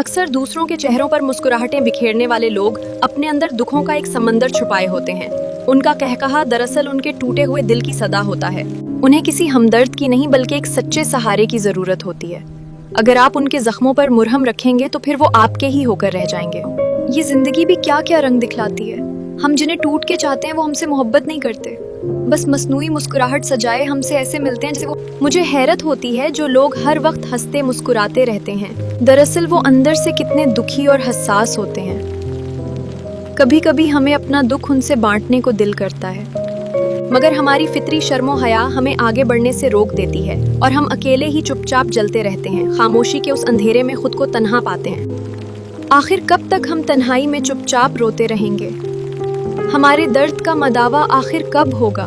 अक्सर दूसरों के चेहरों पर मुस्कुराहटें बिखेरने वाले लोग अपने अंदर दुखों का एक समंदर छुपाए होते हैं। उनका कहकहा दरअसल उनके टूटे हुए दिल की सदा होता है। उन्हें किसी हमदर्द की नहीं बल्कि एक सच्चे सहारे की जरूरत होती है। अगर आप उनके जख्मों पर मुरहम रखेंगे तो फिर वो आपके ही होकर रह जाएंगे। ये जिंदगी भी क्या क्या रंग दिखलाती है। हम जिन्हें टूट के चाहते हैं वो हमसे मोहब्बत नहीं करते, बस मसनूई मुस्कुराहट सजाए हमसे ऐसे मिलते हैं जैसे वो। मुझे हैरत होती है जो लोग हर वक्त हंसते मुस्कुराते रहते हैं, दरअसल वो अंदर से कितने दुखी और हसास होते हैं। कभी कभी हमें अपना दुख उनसे बांटने को दिल करता है, मगर हमारी फितरी शर्मो हया हमें आगे बढ़ने से रोक देती है और हम अकेले ही चुपचाप जलते रहते हैं। खामोशी के उस अंधेरे में खुद को तन्हा पाते हैं। आखिर कब तक हम तन्हाई में चुपचाप रोते रहेंगे? हमारे दर्द का मदावा आखिर कब होगा?